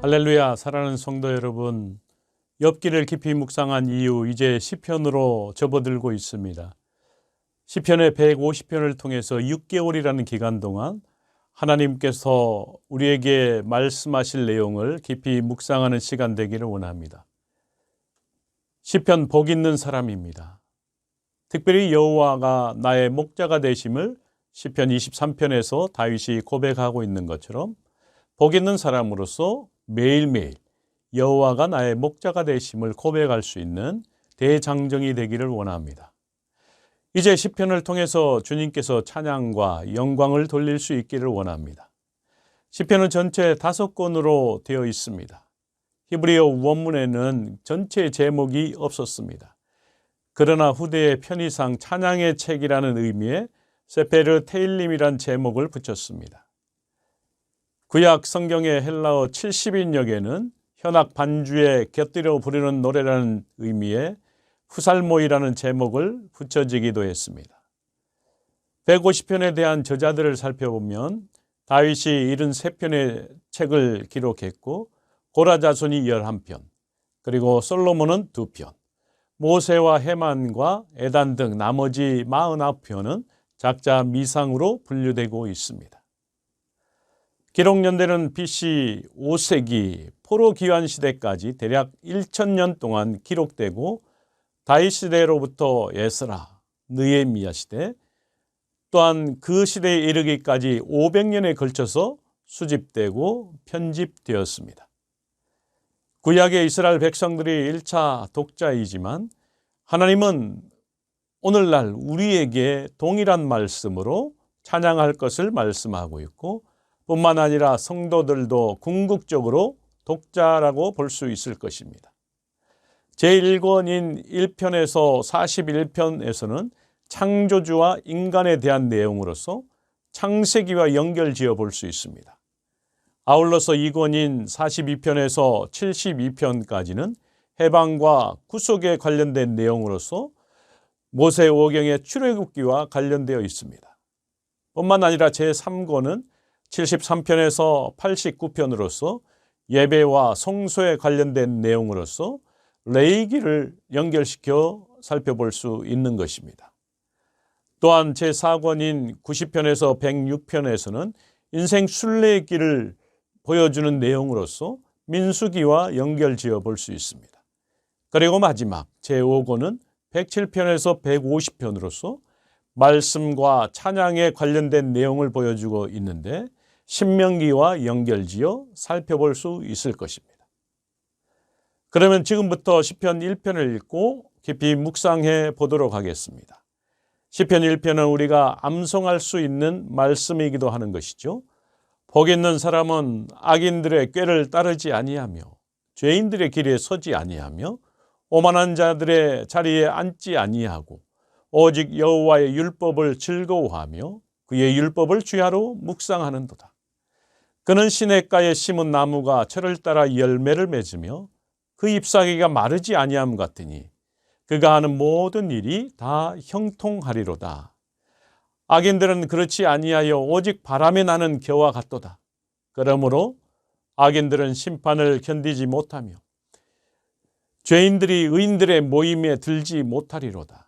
할렐루야. 사랑하는 성도 여러분, 욥기를 깊이 묵상한 이후 이제 시편으로 접어들고 있습니다. 시편의 150편을 통해서 6개월이라는 기간 동안 하나님께서 우리에게 말씀하실 내용을 깊이 묵상하는 시간 되기를 원합니다. 시편 복 있는 사람입니다. 특별히 여호와가 나의 목자가 되심을 시편 23편에서 다윗이 고백하고 있는 것처럼 복 있는 사람으로서 매일매일 여호와가 나의 목자가 되심을 고백할 수 있는 대장정이 되기를 원합니다. 이제 시편을 통해서 주님께서 찬양과 영광을 돌릴 수 있기를 원합니다. 시편은 전체 5권으로 되어 있습니다. 히브리어 원문에는 전체 제목이 없었습니다. 그러나 후대의 편의상 찬양의 책이라는 의미의 세페르 테일림이란 제목을 붙였습니다. 구약 성경의 헬라어 70인역에는 현악 반주에 곁들여 부르는 노래라는 의미의 후살모이라는 제목을 붙여지기도 했습니다. 150편에 대한 저자들을 살펴보면 다윗이 73편의 책을 기록했고 고라 자손이 11편, 그리고 솔로몬은 2편, 모세와 헤만과 에단 등 나머지 49편은 작자 미상으로 분류되고 있습니다. 기록 연대는 BC 5세기 포로 기환 시대까지 대략 1000년 동안 기록되고 다윗 시대로부터 에스라, 느헤미야 시대, 또한 그 시대에 이르기까지 500년에 걸쳐서 수집되고 편집되었습니다. 구약의 이스라엘 백성들이 1차 독자이지만 하나님은 오늘날 우리에게 동일한 말씀으로 찬양할 것을 말씀하고 있고 뿐만 아니라 성도들도 궁극적으로 독자라고 볼 수 있을 것입니다. 제1권인 1편에서 41편에서는 창조주와 인간에 대한 내용으로서 창세기와 연결지어 볼 수 있습니다. 아울러서 2권인 42편에서 72편까지는 해방과 구속에 관련된 내용으로서 모세 오경의 출애굽기와 관련되어 있습니다. 뿐만 아니라 제3권은 73편에서 89편으로서 예배와 성소에 관련된 내용으로서 레위기를 연결시켜 살펴볼 수 있는 것입니다. 또한 제4권인 90편에서 106편에서는 인생 순례길을 보여주는 내용으로서 민수기와 연결지어 볼 수 있습니다. 그리고 마지막 제5권은 107편에서 150편으로서 말씀과 찬양에 관련된 내용을 보여주고 있는데 신명기와 연결지어 살펴볼 수 있을 것입니다. 그러면 지금부터 시편 1편을 읽고 깊이 묵상해 보도록 하겠습니다. 시편 1편은 우리가 암송할 수 있는 말씀이기도 하는 것이죠. 복 있는 사람은 악인들의 꾀를 따르지 아니하며 죄인들의 길에 서지 아니하며 오만한 자들의 자리에 앉지 아니하고 오직 여호와의 율법을 즐거워하며 그의 율법을 주야로 묵상하는도다. 그는 시냇가에 심은 나무가 철을 따라 열매를 맺으며 그 잎사귀가 마르지 아니함 같으니 그가 하는 모든 일이 다 형통하리로다. 악인들은 그렇지 아니하여 오직 바람에 나는 겨와 같도다. 그러므로 악인들은 심판을 견디지 못하며 죄인들이 의인들의 모임에 들지 못하리로다.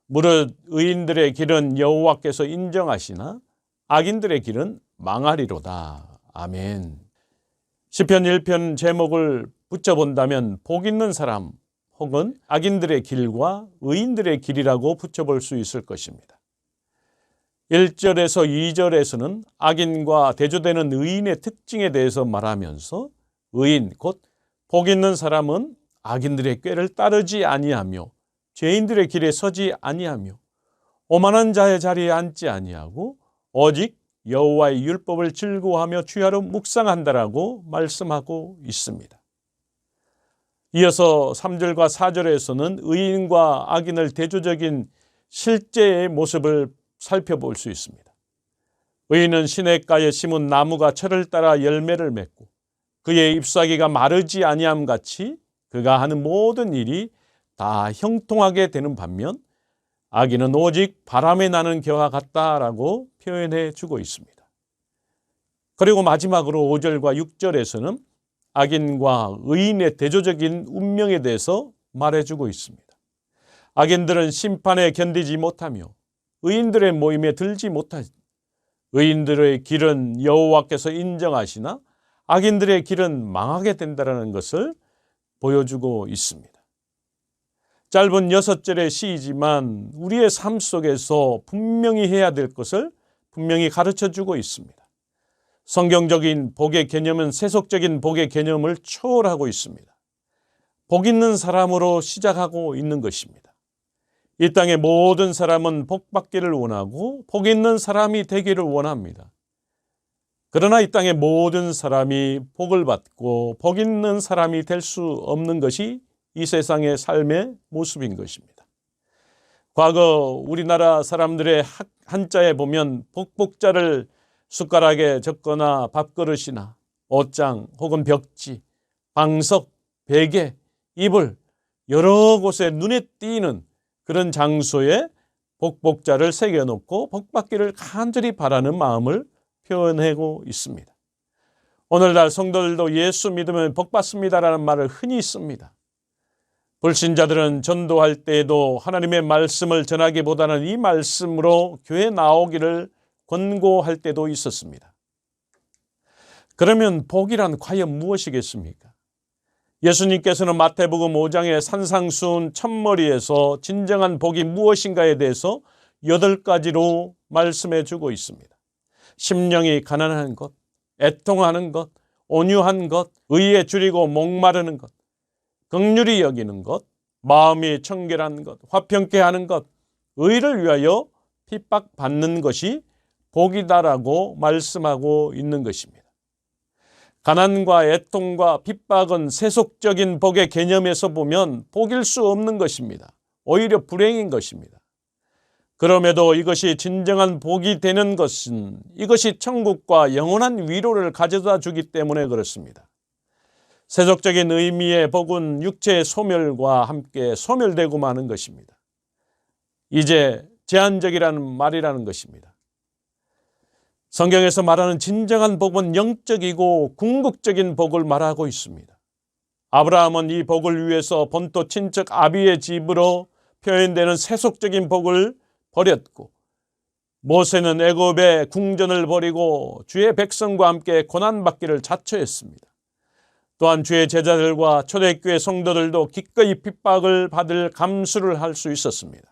무릇 의인들의 길은 여호와께서 인정하시나 악인들의 길은 망하리로다. 아멘. 시편 1편 제목을 붙여본다면 복 있는 사람 혹은 악인들의 길과 의인들의 길이라고 붙여볼 수 있을 것입니다. 1절에서 2절에서는 악인과 대조되는 의인의 특징에 대해서 말하면서 의인 곧 복 있는 사람은 악인들의 꾀를 따르지 아니하며 죄인들의 길에 서지 아니하며 오만한 자의 자리에 앉지 아니하고 오직 여호와의 율법을 즐거워하며 주야로 묵상한다라고 말씀하고 있습니다. 이어서 3절과 4절에서는 의인과 악인을 대조적인 실제의 모습을 살펴볼 수 있습니다. 의인은 시냇가에 심은 나무가 철을 따라 열매를 맺고 그의 잎사귀가 마르지 아니함 같이 그가 하는 모든 일이 다 형통하게 되는 반면 악인은 오직 바람에 나는 겨와 같다라고 표현해 주고 있습니다. 그리고 마지막으로 5절과 6절에서는 악인과 의인의 대조적인 운명에 대해서 말해주고 있습니다. 악인들은 심판에 견디지 못하며 의인들의 모임에 들지 못하지. 의인들의 길은 여호와께서 인정하시나 악인들의 길은 망하게 된다는 것을 보여주고 있습니다. 짧은 6절의 시이지만 우리의 삶 속에서 분명히 해야 될 것을 분명히 가르쳐주고 있습니다. 성경적인 복의 개념은 세속적인 복의 개념을 초월하고 있습니다. 복 있는 사람으로 시작하고 있는 것입니다. 이 땅의 모든 사람은 복 받기를 원하고 복 있는 사람이 되기를 원합니다. 그러나 이 땅의 모든 사람이 복을 받고 복 있는 사람이 될 수 없는 것이 이 세상의 삶의 모습인 것입니다. 과거 우리나라 사람들의 한자에 보면 복복자를 숟가락에 적거나 밥그릇이나 옷장 혹은 벽지, 방석, 베개, 이불 여러 곳에 눈에 띄는 그런 장소에 복복자를 새겨놓고 복받기를 간절히 바라는 마음을 표현하고 있습니다. 오늘날 성도들도 예수 믿으면 복받습니다라는 말을 흔히 씁니다. 불신자들은 전도할 때에도 하나님의 말씀을 전하기보다는 이 말씀으로 교회 나오기를 권고할 때도 있었습니다. 그러면 복이란 과연 무엇이겠습니까? 예수님께서는 마태복음 5장의 산상수훈 첫머리에서 진정한 복이 무엇인가에 대해서 8가지로 말씀해 주고 있습니다. 심령이 가난한 것, 애통하는 것, 온유한 것, 의에 줄이고 목마르는 것, 긍휼히 여기는 것, 마음이 청결한 것, 화평케 하는 것, 의를 위하여 핍박받는 것이 복이다라고 말씀하고 있는 것입니다. 가난과 애통과 핍박은 세속적인 복의 개념에서 보면 복일 수 없는 것입니다. 오히려 불행인 것입니다. 그럼에도 이것이 진정한 복이 되는 것은 이것이 천국과 영원한 위로를 가져다 주기 때문에 그렇습니다. 세속적인 의미의 복은 육체의 소멸과 함께 소멸되고 마는 것입니다. 이제 제한적이라는 말이라는 것입니다. 성경에서 말하는 진정한 복은 영적이고 궁극적인 복을 말하고 있습니다. 아브라함은 이 복을 위해서 본토 친척 아비의 집으로 표현되는 세속적인 복을 버렸고, 모세는 애굽의 궁전을 버리고 주의 백성과 함께 고난받기를 자처했습니다. 또한 주의 제자들과 초대교회 성도들도 기꺼이 핍박을 받을 감수를 할 수 있었습니다.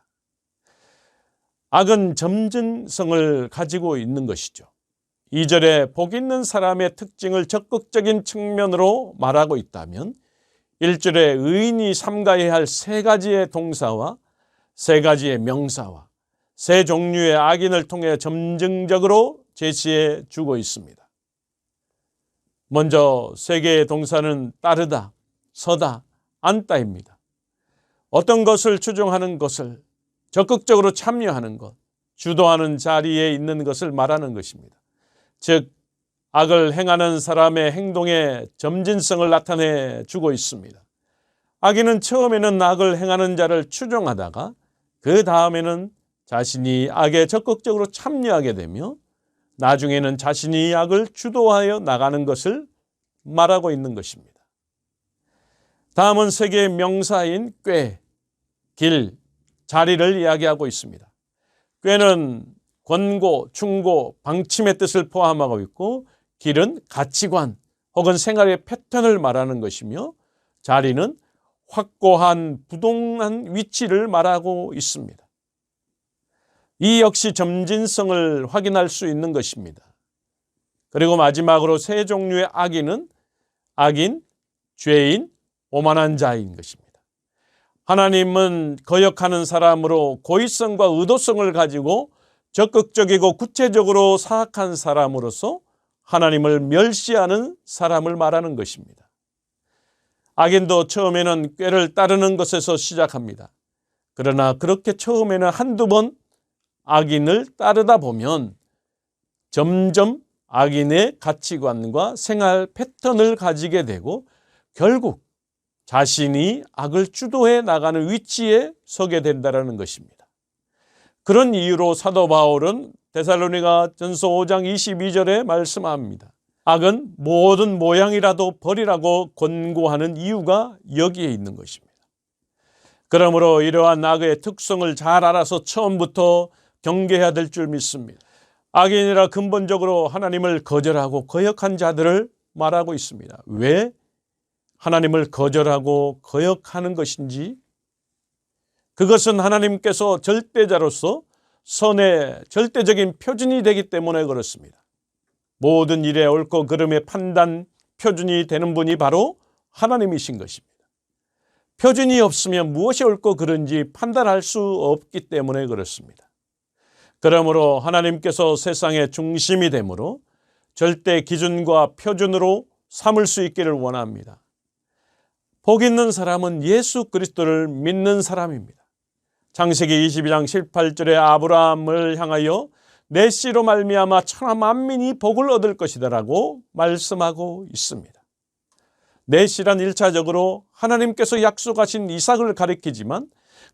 악은 점진성을 가지고 있는 것이죠. 2절에 복 있는 사람의 특징을 적극적인 측면으로 말하고 있다면 1절에 의인이 삼가해야 할 3가지의 동사와 3가지의 명사와 3종류의 악인을 통해 점증적으로 제시해 주고 있습니다. 먼저 3개의 동사는 따르다, 서다, 앉다입니다. 어떤 것을 추종하는 것을 적극적으로 참여하는 것, 주도하는 자리에 있는 것을 말하는 것입니다. 즉, 악을 행하는 사람의 행동의 점진성을 나타내 주고 있습니다. 악인은 처음에는 악을 행하는 자를 추종하다가 그 다음에는 자신이 악에 적극적으로 참여하게 되며 나중에는 자신이 악을 주도하여 나가는 것을 말하고 있는 것입니다. 다음은 3개의 명사인 꾀, 길, 자리를 이야기하고 있습니다. 꾀는 권고, 충고, 방침의 뜻을 포함하고 있고, 길은 가치관 혹은 생활의 패턴을 말하는 것이며, 자리는 확고한 부동한 위치를 말하고 있습니다. 이 역시 점진성을 확인할 수 있는 것입니다. 그리고 마지막으로 3종류의 악인은 악인, 죄인, 오만한 자인 것입니다. 하나님은 거역하는 사람으로 고의성과 의도성을 가지고 적극적이고 구체적으로 사악한 사람으로서 하나님을 멸시하는 사람을 말하는 것입니다. 악인도 처음에는 꾀를 따르는 것에서 시작합니다. 그러나 그렇게 처음에는 한두 번 악인을 따르다 보면 점점 악인의 가치관과 생활 패턴을 가지게 되고 결국 자신이 악을 주도해 나가는 위치에 서게 된다는 것입니다. 그런 이유로 사도 바울은 데살로니가 전서 5장 22절에 말씀합니다. 악은 모든 모양이라도 버리라고 권고하는 이유가 여기에 있는 것입니다. 그러므로 이러한 악의 특성을 잘 알아서 처음부터 경계해야 될 줄 믿습니다. 악인이라 근본적으로 하나님을 거절하고 거역한 자들을 말하고 있습니다. 왜 하나님을 거절하고 거역하는 것인지, 그것은 하나님께서 절대자로서 선의 절대적인 표준이 되기 때문에 그렇습니다. 모든 일의 옳고 그름의 판단 표준이 되는 분이 바로 하나님이신 것입니다. 표준이 없으면 무엇이 옳고 그른지 판단할 수 없기 때문에 그렇습니다. 그러므로 하나님께서 세상의 중심이 되므로 절대 기준과 표준으로 삼을 수 있기를 원합니다. 복 있는 사람은 예수 그리스도를 믿는 사람입니다. 창세기 22장 18절에 아브라함을 향하여 내 씨로 말미암아 천하 만민이 복을 얻을 것이다라고 말씀하고 있습니다. 내 씨란 1차적으로 하나님께서 약속하신 이삭을 가리키지만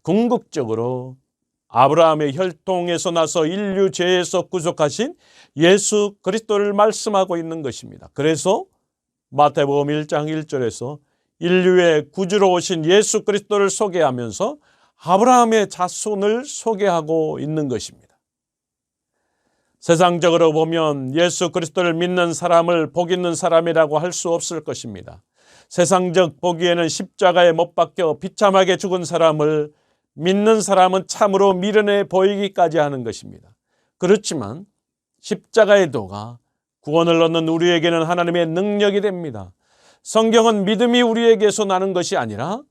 궁극적으로 아브라함의 혈통에서 나서 인류 죄에서 구속하신 예수 그리스도를 말씀하고 있는 것입니다. 그래서 마태복음 1장 1절에서 인류의 구주로 오신 예수 그리스도를 소개하면서 아브라함의 자손을 소개하고 있는 것입니다. 세상적으로 보면 예수 그리스도를 믿는 사람을 복 있는 사람이라고 할 수 없을 것입니다. 세상적 보기에는 십자가에 못 박혀 비참하게 죽은 사람을 믿는 사람은 참으로 미련해 보이기까지 하는 것입니다. 그렇지만 십자가의 도가 구원을 얻는 우리에게는 하나님의 능력이 됩니다. 성경은 믿음이 우리에게서 나는 것이 아니라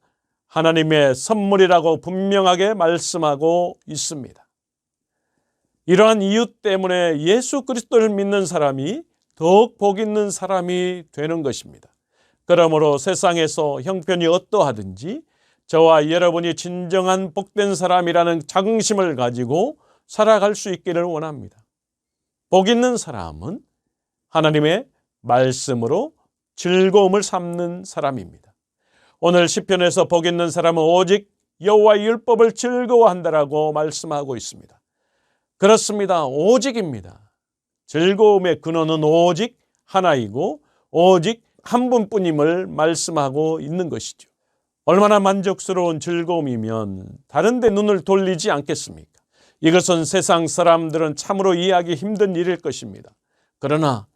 하나님의 선물이라고 분명하게 말씀하고 있습니다. 이러한 이유 때문에 예수 그리스도를 믿는 사람이 더욱 복 있는 사람이 되는 것입니다. 그러므로 세상에서 형편이 어떠하든지 저와 여러분이 진정한 복된 사람이라는 자긍심을 가지고 살아갈 수 있기를 원합니다. 복 있는 사람은 하나님의 말씀으로 즐거움을 삼는 사람입니다. 오늘 시편에서 복 있는 사람은 오직 여호와의 율법을 즐거워한다라고 말씀하고 있습니다. 그렇습니다. 오직입니다. 즐거움의 근원은 오직 하나이고 오직 한 분뿐임을 말씀하고 있는 것이죠. 얼마나 만족스러운 즐거움이면 다른 데 눈을 돌리지 않겠습니까? 이것은 세상 사람들은 참으로 이해하기 힘든 일일 것입니다. 그러나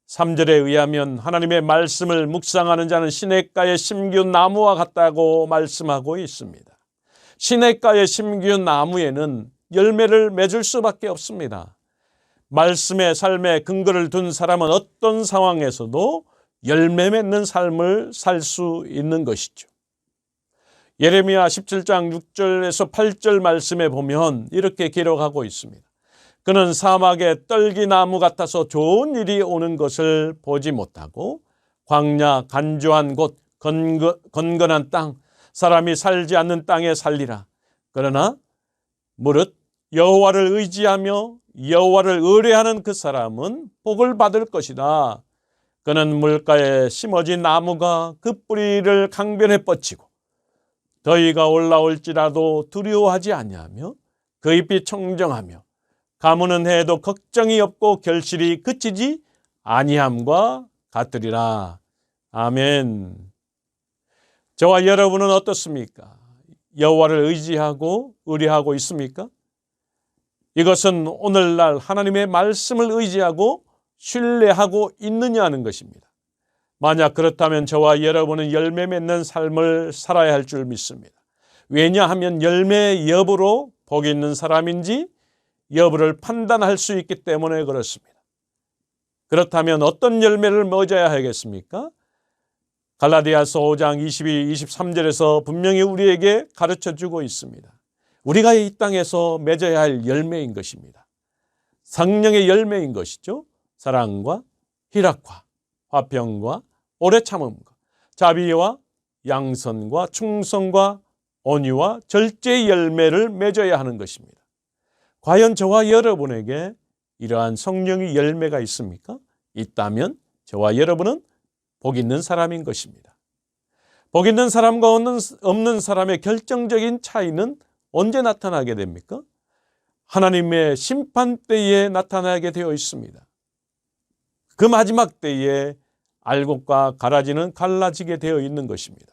3절에 의하면 하나님의 말씀을 묵상하는 자는 시냇가에 심기운 나무와 같다고 말씀하고 있습니다. 시냇가에 심기운 나무에는 열매를 맺을 수밖에 없습니다. 말씀의 삶에 근거를 둔 사람은 어떤 상황에서도 열매 맺는 삶을 살 수 있는 것이죠. 예레미야 17장 6절에서 8절 말씀에 보면 이렇게 기록하고 있습니다. 그는 사막의 떨기나무 같아서 좋은 일이 오는 것을 보지 못하고 광야 간조한 곳 건건한 땅 사람이 살지 않는 땅에 살리라. 그러나 무릇 여호와를 의지하며 여호와를 의뢰하는 그 사람은 복을 받을 것이다. 그는 물가에 심어진 나무가 그 뿌리를 강변에 뻗치고 더위가 올라올지라도 두려워하지 아니하며 그 잎이 청정하며 가무는 해도 걱정이 없고 결실이 그치지 아니함과 같으리라. 아멘. 저와 여러분은 어떻습니까? 여호와를 의지하고 의뢰하고 있습니까? 이것은 오늘날 하나님의 말씀을 의지하고 신뢰하고 있느냐는 것입니다. 만약 그렇다면 저와 여러분은 열매 맺는 삶을 살아야 할 줄 믿습니다. 왜냐하면 열매 여부로 복 있는 사람인지 여부를 판단할 수 있기 때문에 그렇습니다. 그렇다면 어떤 열매를 맺어야 하겠습니까? 갈라디아서 5장 22, 23절에서 분명히 우리에게 가르쳐주고 있습니다. 우리가 이 땅에서 맺어야 할 열매인 것입니다. 성령의 열매인 것이죠. 사랑과 희락과 화평과 오래 참음과 자비와 양선과 충성과 온유와 절제의 열매를 맺어야 하는 것입니다. 과연 저와 여러분에게 이러한 성령의 열매가 있습니까? 있다면 저와 여러분은 복 있는 사람인 것입니다. 복 있는 사람과 없는 사람의 결정적인 차이는 언제 나타나게 됩니까? 하나님의 심판 때에 나타나게 되어 있습니다. 그 마지막 때에 알곡과 가라지는 갈라지게 되어 있는 것입니다.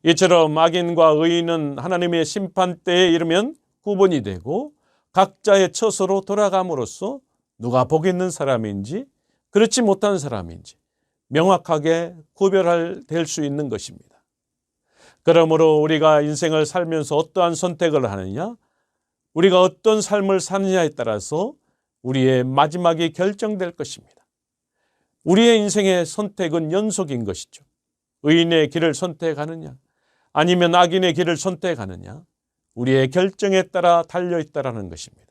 이처럼 악인과 의인은 하나님의 심판때에 이르면 구분이 되고 각자의 처소로 돌아감으로써 누가 복 있는 사람인지 그렇지 못한 사람인지 명확하게 구별될 수 있는 것입니다. 그러므로 우리가 인생을 살면서 어떠한 선택을 하느냐, 우리가 어떤 삶을 사느냐에 따라서 우리의 마지막이 결정될 것입니다. 우리의 인생의 선택은 연속인 것이죠. 의인의 길을 선택하느냐 아니면 악인의 길을 선택하느냐, 우리의 결정에 따라 달려있다는 것입니다.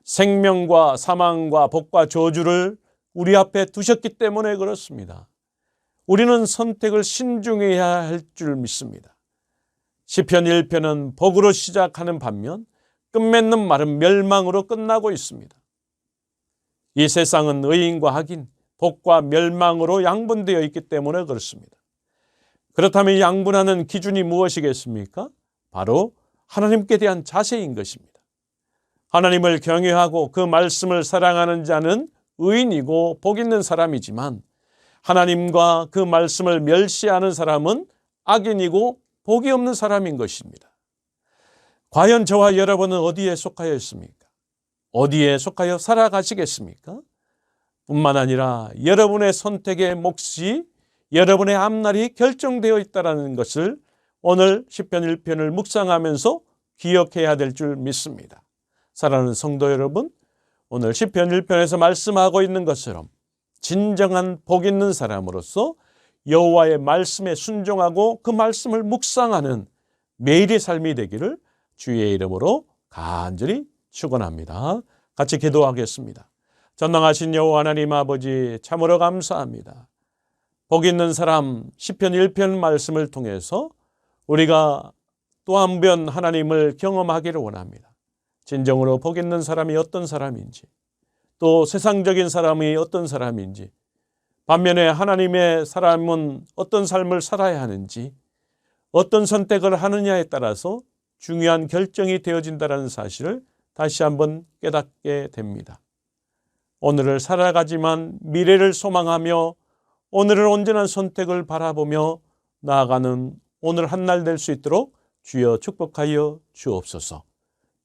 생명과 사망과 복과 저주를 우리 앞에 두셨기 때문에 그렇습니다. 우리는 선택을 신중해야 할 줄 믿습니다. 시편 1편은 복으로 시작하는 반면 끝맺는 말은 멸망으로 끝나고 있습니다. 이 세상은 의인과 악인, 복과 멸망으로 양분되어 있기 때문에 그렇습니다. 그렇다면 양분하는 기준이 무엇이겠습니까? 바로 하나님께 대한 자세인 것입니다. 하나님을 경외하고 그 말씀을 사랑하는 자는 의인이고 복 있는 사람이지만 하나님과 그 말씀을 멸시하는 사람은 악인이고 복이 없는 사람인 것입니다. 과연 저와 여러분은 어디에 속하여 있습니까? 어디에 속하여 살아가시겠습니까? 뿐만 아니라 여러분의 선택의 몫이 여러분의 앞날이 결정되어 있다는 것을 오늘 시편 1편을 묵상하면서 기억해야 될 줄 믿습니다. 사랑하는 성도 여러분, 오늘 시편 1편에서 말씀하고 있는 것처럼 진정한 복 있는 사람으로서 여호와의 말씀에 순종하고 그 말씀을 묵상하는 매일의 삶이 되기를 주의 이름으로 간절히 축원합니다. 같이 기도하겠습니다. 전능하신 여호와 하나님 아버지, 참으로 감사합니다. 복 있는 사람 시편 1편 말씀을 통해서 우리가 또 한 번 하나님을 경험하기를 원합니다. 진정으로 복 있는 사람이 어떤 사람인지, 또 세상적인 사람이 어떤 사람인지, 반면에 하나님의 사람은 어떤 삶을 살아야 하는지, 어떤 선택을 하느냐에 따라서 중요한 결정이 되어진다는 사실을 다시 한번 깨닫게 됩니다. 오늘을 살아가지만 미래를 소망하며 오늘을 온전한 선택을 바라보며 나아가는 오늘 한날 될 수 있도록 주여 축복하여 주옵소서.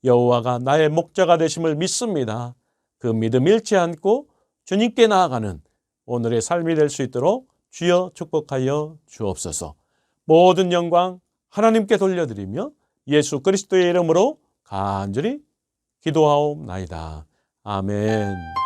여호와가 나의 목자가 되심을 믿습니다. 그 믿음 잃지 않고 주님께 나아가는 오늘의 삶이 될 수 있도록 주여 축복하여 주옵소서. 모든 영광 하나님께 돌려드리며 예수 그리스도의 이름으로 간절히 기도하옵나이다. 아멘.